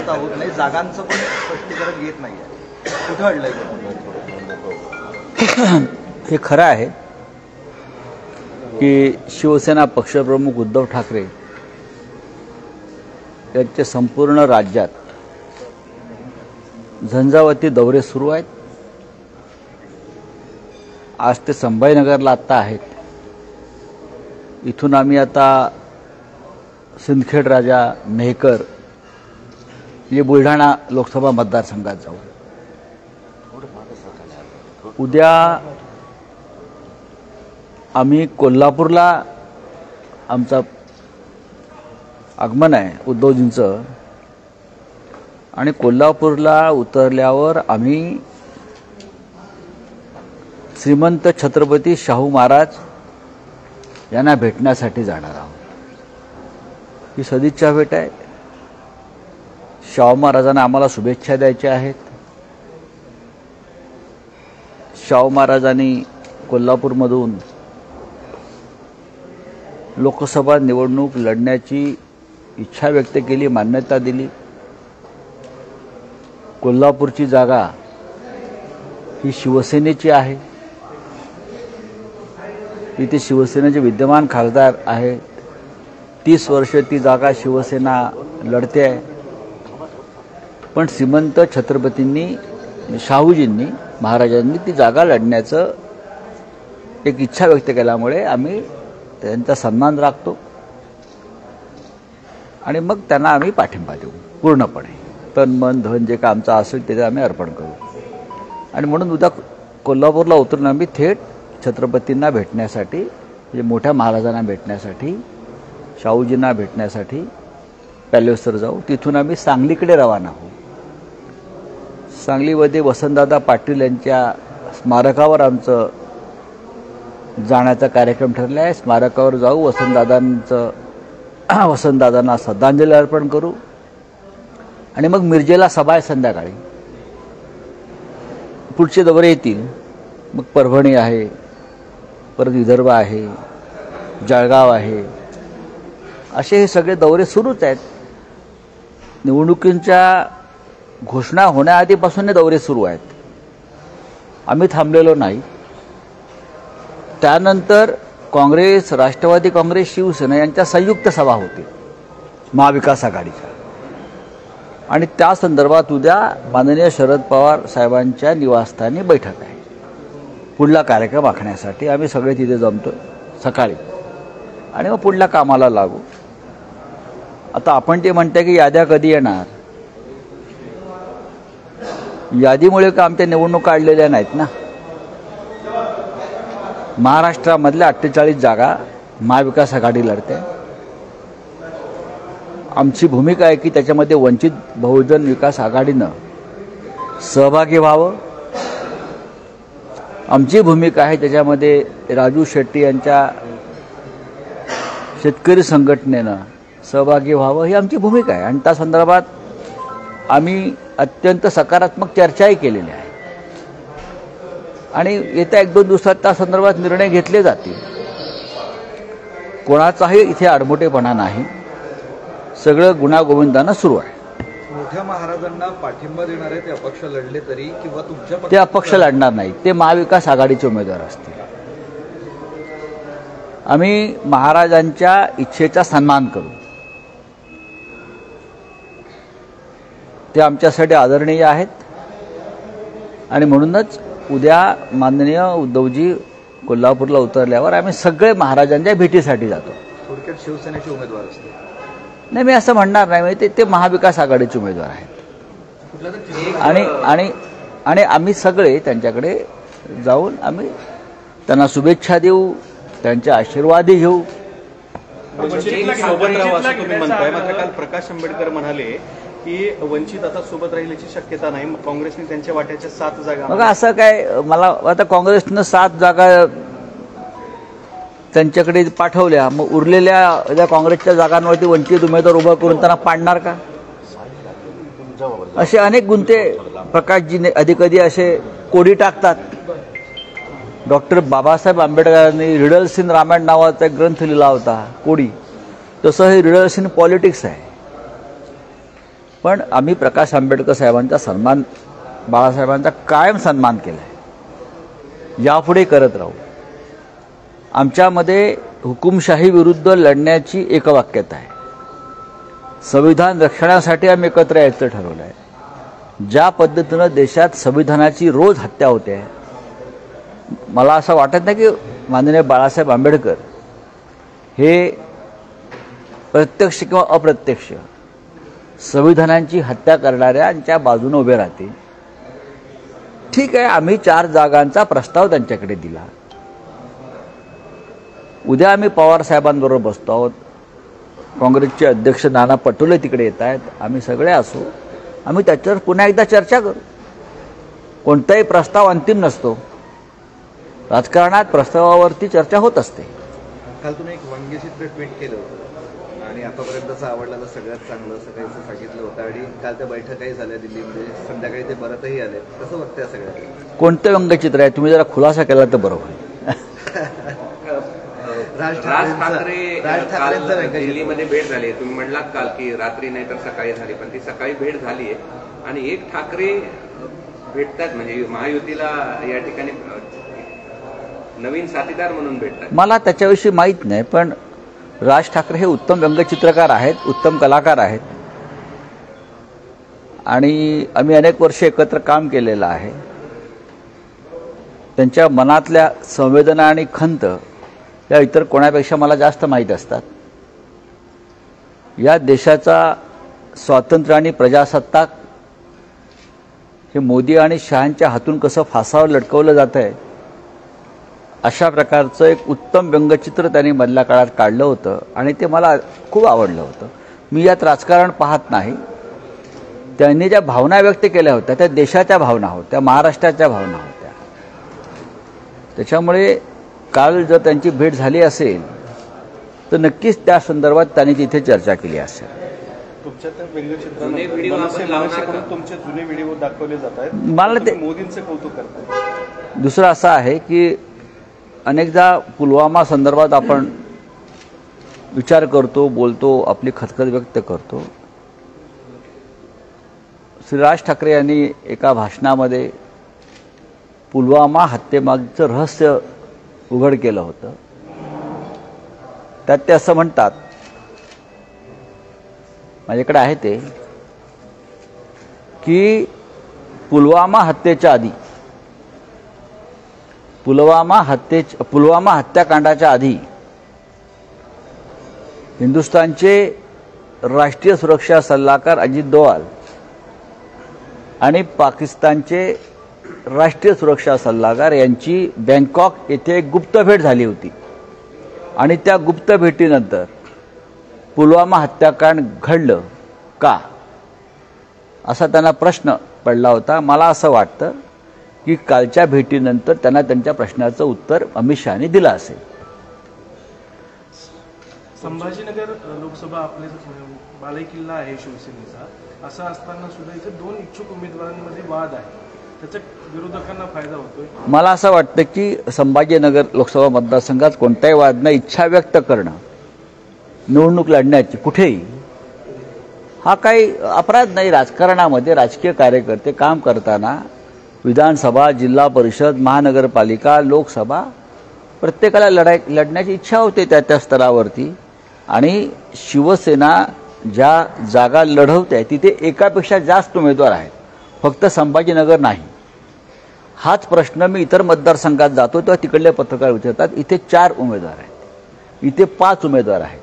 पाहत आहोत नाही जागांचं पण स्पष्टीकरण येत नाहीये. कुठं अडलंय? हे खरं आहे की शिवसेना पक्षप्रमुख उद्धव ठाकरे यांचे संपूर्ण राज्यात झंझावाती दौरे सुरू आहेत. आज ते संभाजीनगरला आत्ता आहेत. इथून आम्ही आता सिंदखेड राजा, मेहकर म्हणजे बुलढाणा लोकसभा मतदारसंघात जाऊ. उद्या आम्ही कोल्हापूरला आमचा आगमन आहे उद्धवजींचं, आणि कोल्हापूरला उतरल्यावर आम्ही श्रीमंत छत्रपती शाहू महाराज यांना भेटण्यासाठी जाणार आहोत. ही सदिच्छा भेट आहे. शाहू महाराजांना आम्हाला शुभेच्छा द्यायच्या आहेत. शाहू महाराजांनी कोल्हापूरमधून लोकसभा निवडणूक लढण्याची इच्छा व्यक्त केली, मान्यता दिली. कोल्हापूरची जागा ही शिवसेनेची आहे. इथे शिवसेनेचे विद्यमान खासदार आहेत. 30 वर्ष ती जागा शिवसेना लढते आहे. पण श्रीमंत छत्रपतींनी, शाहूजींनी, महाराजांनी ती जागा लढण्याचं एक इच्छा व्यक्त केल्यामुळे आम्ही त्यांचा सन्मान राखतो आणि मग त्यांना आम्ही पाठिंबा देऊ पूर्णपणे. तन मन धन जे काय आमचं असेल ते आम्ही अर्पण करू. आणि म्हणून उद्या कोल्हापूरला उतरून आम्ही थेट छत्रपतींना भेटण्यासाठी, म्हणजे मोठ्या महाराजांना भेटण्यासाठी, शाहूजींना भेटण्यासाठी पॅलेसवर जाऊ. तिथून आम्ही सांगलीकडे रवाना होऊ. सांगलीमध्ये वसंतदादा पाटील यांच्या स्मारकावर आमचं जाण्याचा कार्यक्रम ठरला आहे. स्मारकावर जाऊ, वसंतदादांना श्रद्धांजली अर्पण करू आणि मग मिरजेला सभा आहे संध्याकाळी. पुढचे दौरे येतील. मग परभणी आहे, परत विदर्भ आहे, जळगाव आहे, असे हे सगळे दौरे सुरूच आहेत. निवडणुकींच्या घोषणा होण्याआधीपासून हे दौरे सुरू आहेत. आम्ही थांबलेलो नाही. त्यानंतर काँग्रेस, राष्ट्रवादी काँग्रेस, शिवसेना यांच्या संयुक्त सभा होती महाविकास आघाडीच्या, आणि त्या संदर्भात उद्या माननीय शरद पवार साहेबांच्या निवासस्थानी बैठक आहे. पुढला कार्यक्रम आखण्यासाठी आम्ही सगळे तिथे जमतो सकाळी आणि मग पुढल्या कामाला लागू. आता आपण ते म्हणते की याद्या कधी येणार, यादीमुळे का आमच्या निवडणूक काढलेल्या नाहीत ना. महाराष्ट्रामधल्या 48 जागा महाविकास आघाडी लढते. आमची भूमिका आहे की त्याच्यामध्ये वंचित बहुजन विकास आघाडीनं सहभागी व्हावं. आमची भूमिका आहे त्याच्यामध्ये राजू शेट्टी यांच्या शेतकरी संघटनेनं सहभागी व्हावं, ही आमची भूमिका आहे. आणि त्या संदर्भात आम्ही अत्यंत सकारात्मक चर्चाही केलेली आहे आणि येत्या 1-2 दिवसात त्या संदर्भात निर्णय घेतले जातील. कोणाचाही इथे आडमोठेपणा नाही. सगळं गुण्यागोविंदानं सुरू आहे. मोठ्या महाराजांना पाठिंबा देणारे ते अपक्ष लढले तरी किंवा तुमच्या ते अपक्ष लढणार नाही, ते महाविकास आघाडीचे उमेदवार असतील. आम्ही महाराजांच्या इच्छेचा सन्मान करू. ते आमच्यासाठी आदरणीय आहेत आणि म्हणूनच उद्या माननीय उद्धवजी कोल्हापूरला उतरल्यावर आम्ही सगळे महाराजांच्या भेटीसाठी जातो. थोडक्यात शिवसेनेचे उमेदवार असतील? नाही, मी असं म्हणणार नाही. ते महाविकास आघाडीचे उमेदवार आहेत आणि आम्ही सगळे त्यांच्याकडे जाऊन आम्ही त्यांना शुभेच्छा देऊ, त्यांचे आशीर्वादही घेऊ. सोबत राहू असं तुम्ही म्हणताय, मात्र काल प्रकाश आंबेडकर म्हणाले की वंचित आता सोबत राहिल्याची शक्यता नाही. काँग्रेसने त्यांच्या वाट्याच्या 7 जागा. बघा, असं काय, मला आता काँग्रेसनं 7 जागा त्यांच्याकडे पाठवल्या, मग उरलेल्या ज्या काँग्रेसच्या जागांवरती वंचित उमेदवार उभा करून त्यांना पाडणार का? असे अनेक गुंते प्रकाशजी कधी असे कोडी टाकतात. डॉक्टर बाबासाहेब आंबेडकरांनी रिडल्स इन रामायण नावाचा एक ग्रंथ लिहिला होता, कोडी. तसं हे रिडल्स इन पॉलिटिक्स आहे. पण आम्ही प्रकाश आंबेडकर साहेबांचा सन्मान, बाळासाहेबांचा कायम सन्मान केला आहे, यापुढे करत राहू. आमच्यामध्ये हुकुमशाही विरुद्ध लढण्याची एकवाक्यता आहे. संविधान रक्षणासाठी आम्ही एकत्र यायचं ठरवलं आहे. ज्या पद्धतीनं देशात संविधानाची रोज हत्या होते, मला असं वाटत नाही की माननीय बाळासाहेब आंबेडकर हे प्रत्यक्ष किंवा अप्रत्यक्ष संविधानाची हत्या करणाऱ्यांच्या बाजूने उभे राहतील. ठीक आहे, आम्ही 4 जागांचा प्रस्ताव त्यांच्याकडे दिला. उद्या आम्ही पवार साहेबांबरोबर बसतो आहोत. काँग्रेसचे अध्यक्ष नाना पटोले तिकडे येत आहेत. आम्ही सगळे असू, आम्ही त्याच्यावर पुन्हा एकदा चर्चा करू. कोणताही प्रस्ताव अंतिम नसतो. राजकारणात प्रस्तावावरती चर्चा होत असते. काल तुम्ही एक व्यंग्यचित्र ट्विट केलं होतं आणि आतापर्यंतचं आवडलेलं सगळ्यात चांगलं असं काहीचं सांगितलं होतं आणि काल त्या बैठकाही झाल्या दिल्लीमध्ये, संध्याकाळी ते परतही आले. कसं वाटतं या सगळ्यात? कोणतं व्यंग्यचित्र आहे? तुम्ही जरा खुलासा केला तर बरं होईल. राज ठाकरे दिल्लीमध्ये भेट झाली. तुम्ही म्हणलात काल की रात्री नाही तर सकाळी झाली, पण ती सकाळी भेट झाली आहे आणि एक ठाकरे भेटतात म्हणजे महायुतीला या ठिकाणी नवीन साथीदार म्हणून भेटतात. मला त्याच्याविषयी माहीत नाही, पण राज ठाकरे हे उत्तम व्यंगचित्रकार आहेत, उत्तम कलाकार आहेत आणि आम्ही अनेक वर्ष एकत्र काम केलेलं आहे. त्यांच्या मनातल्या संवेदना आणि खंत या इतर कोणापेक्षा मला जास्त माहीत असतात. या देशाचा स्वातंत्र्य आणि प्रजासत्ताक हे मोदी आणि शहांच्या हातून कसं फासावर लटकवलं जातं आहे, अशा प्रकारचं एक उत्तम व्यंगचित्र त्यांनी मधल्या काळात काढलं होतं आणि ते मला खूप आवडलं होतं. मी यात राजकारण पाहत नाही. त्यांनी ज्या भावना व्यक्त केल्या होत्या त्या देशाच्या भावना होत्या, महाराष्ट्राच्या भावना होत्या. त्याच्यामुळे काल जर त्यांची भेट झाली असेल तर नक्कीच त्या संदर्भात त्यांनी तिथे चर्चा केली असेल. तुमच्या त्या व्हिडिओ तुमचे जुने व्हिडिओ दाखवले जात आहेत. मला ते मोदींचं कौतुक करतात. दुसरं असं आहे की अनेकदा पुलवामा संदर्भात आपण विचार करतो, बोलतो, आपली खदखद व्यक्त करतो. श्री राज ठाकरे यांनी एका भाषणामध्ये पुलवामा हत्येमागचं रहस्य उघड केलं होतं. त्यात ते असं म्हणतात, माझ्याकडे आहे ते, की पुलवामा हत्याकांडाच्या आधी हिंदुस्थानचे राष्ट्रीय सुरक्षा सल्लागार अजित डोवाल आणि पाकिस्तानचे राष्ट्रीय सुरक्षा सल्लागार यांची बँकॉक येथे एक गुप्त भेट झाली होती आणि त्या गुप्त भेटीनंतर पुलवामा हत्याकांड घडलं का, असा त्यांना प्रश्न पडला होता. मला असं वाटतं की कालच्या भेटीनंतर त्यांना त्यांच्या प्रश्नाचं उत्तर अमित शहानी दिलं असेल. संभाजीनगर लोकसभा आपले बालेकिल्ला आहे शिवसेनेचा. असं असताना सुद्धा इथे 2 इच्छुक उमेदवारांमध्ये वाद आहे, त्याचा विरोधकांना फायदा होतोय. मला असं वाटतं की संभाजीनगर लोकसभा मतदारसंघात कोणताही वाद नाही. इच्छा व्यक्त करणं निवडणूक लढण्याची कुठेही हा काही अपराध नाही. राजकारणामध्ये राजकीय कार्यकर्ते काम करताना विधानसभा, जिल्हा परिषद, महानगरपालिका, लोकसभा प्रत्येकाला लढण्याची इच्छा होते त्या स्तरावरती. आणि शिवसेना ज्या जागा लढवते तिथे एकापेक्षा जास्त उमेदवार आहेत, फक्त संभाजीनगर नाही. हाच प्रश्न मी इतर मतदारसंघात जातो तेव्हा तिकडले पत्रकार विचारतात. इथे 4 उमेदवार आहेत, इथे 5 उमेदवार आहेत.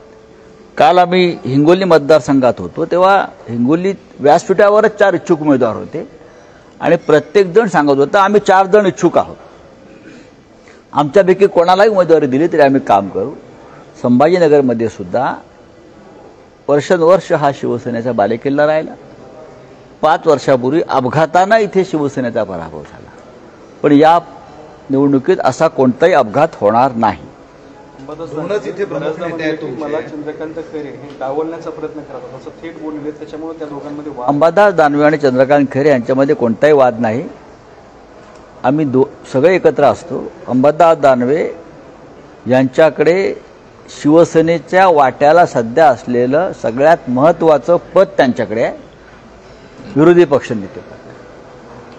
काल आम्ही हिंगोली मतदारसंघात होतो तेव्हा हिंगोलीत व्यासपीठावरच 4 इच्छुक उमेदवार होते आणि प्रत्येक जण सांगत होता आम्ही 4 जण इच्छुक आहोत, आमच्यापैकी कोणालाही उमेदवारी दिली तरी आम्ही काम करू. संभाजीनगरमध्ये सुद्धा वर्षानुवर्ष हा शिवसेनेचा बालेकिल्ला राहिला. 5 वर्षापूर्वी अपघातानं इथे शिवसेनेचा पराभव झाला, पण या निवडणुकीत असा कोणताही अपघात होणार नाही. दोनच इथे प्रमुख नेते आहेत तुमचे. मला चंद्रकांत खैरे हे डावलण्याचा प्रयत्न करतात असं थेट बोलले, त्याच्यामुळे त्या दोघांमध्ये वाद. अंबादास दानवे आणि चंद्रकांत खैरे यांच्यामध्ये कोणताही वाद नाही. आम्ही सगळे एकत्र असतो. अंबादास दानवे यांच्याकडे शिवसेनेच्या वाट्याला सध्या असलेलं सगळ्यात महत्त्वाचं पद त्यांच्याकडे आहे विरोधी पक्षनेतेपद,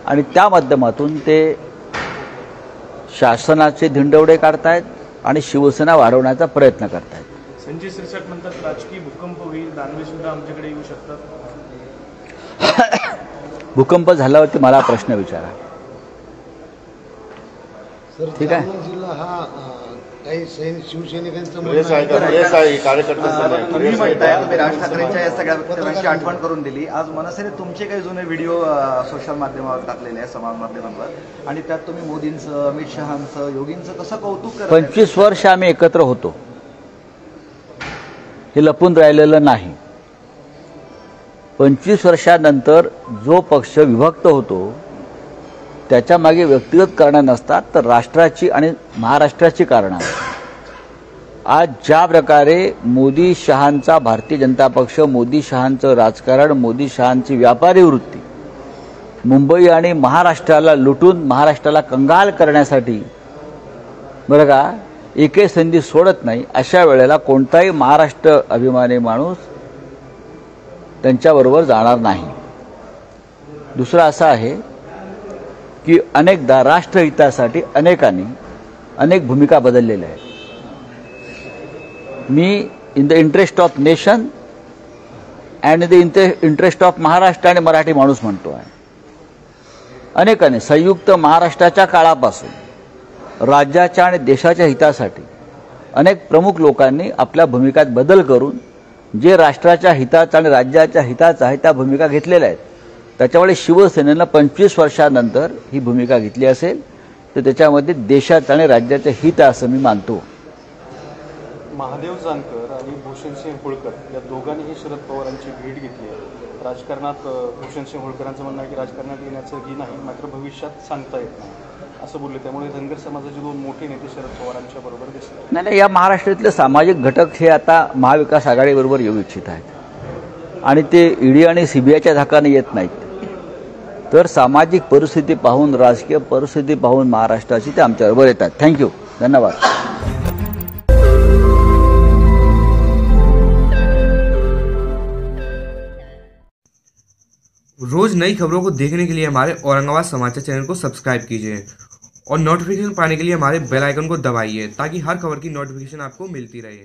आणि त्या माध्यमातून ते शासनाचे धिंडवडे काढतायत आणि शिवसेना वाढवण्याचा प्रयत्न करतायत. संजय शिरसाट म्हणतात राजकीय भूकंप होईल, दानवे सुद्धा आमच्याकडे येऊ शकतात. भूकंप झाल्यावरती मला प्रश्न विचारा. ठीक आहे. जिल्हा हा काही शिवसैनिकांचं तुम्ही म्हणताय, तुम्ही राज ठाकरेंच्या या सगळ्या वक्तव्यांची आठवण करून दिली. आज मनसेने तुमचे काही जुने व्हिडिओ सोशल माध्यमावर टाकलेले आहे, समाज माध्यमांवर, आणि त्यात तुम्ही मोदींचं, अमित शहांचं, योगींचं कसं कौतुक करताय. 25 वर्ष आम्ही एकत्र होतो, हे लपून राहिलेलं नाही. 25 वर्षानंतर जो पक्ष विभक्त होतो त्याच्या मागे व्यक्तिगत कारणं नसतात, तर राष्ट्राची आणि महाराष्ट्राची कारणं. आज ज्या प्रकारे मोदी शहांचा भारतीय जनता पक्ष, मोदी शहांचं राजकारण, मोदी शहांची व्यापारी वृत्ती मुंबई आणि महाराष्ट्राला लुटून महाराष्ट्राला कंगाल करण्यासाठी बरं का एकही संधी सोडत नाही, अशा वेळेला कोणताही महाराष्ट्र अभिमानी माणूस त्यांच्याबरोबर जाणार नाही. दुसरं असं आहे की अनेकदा राष्ट्रहितासाठी अनेकांनी अनेक भूमिका बदललेल्या आहेत. मी in the interest of nation and in the interest of Maharashtra आणि मराठी माणूस म्हणतो आहे. अनेकांनी संयुक्त महाराष्ट्राच्या काळापासून राज्याच्या आणि देशाच्या हितासाठी अनेक प्रमुख लोकांनी आपल्या भूमिकात बदल करून जे राष्ट्राच्या हिताचं आणि राज्याच्या हिताचं आहे त्या भूमिका घेतलेल्या आहेत. त्याच्यामुळे शिवसेनेनं 25 वर्षानंतर ही भूमिका घेतली असेल तर त्याच्यामध्ये देशाचं आणि राज्याचं हित असं मी मानतो. महादेव जानकर आणि भूषणसिंह होळकर या दोघांनीही शरद पवारांची भेट घेतली आहे. राजकारणात भूषणसिंह होळकरांचं म्हणणं आहे की राजकारणात येण्याचं ही नाही, मात्र भविष्यात सांगता येत नाही असं बोलले. त्यामुळे धनगर समाजाचे दोन मोठे नेते शरद पवारांच्या बरोबर दिसले. नाही, या महाराष्ट्रातले सामाजिक घटक हे आता महाविकास आघाडीबरोबर येऊ इच्छित आहेत आणि ते ईडी आणि सीबीआयच्या धाकाने येत नाहीत. तर सामाजिक परिस्थिती पाहून, राजकीय परिस्थिती पाहून महाराष्ट्राची ते आमच्याबरोबर येतात. थँक्यू, धन्यवाद. रोज नई खबरों को देखने के लिए हमारे औरंगाबाद समाचार चैनल को सब्सक्राइब कीजिए और नोटिफिकेशन पाने के लिए हमारे बेल आइकन को दबाइए ताकि हर खबर की नोटिफिकेशन आपको मिलती रहे.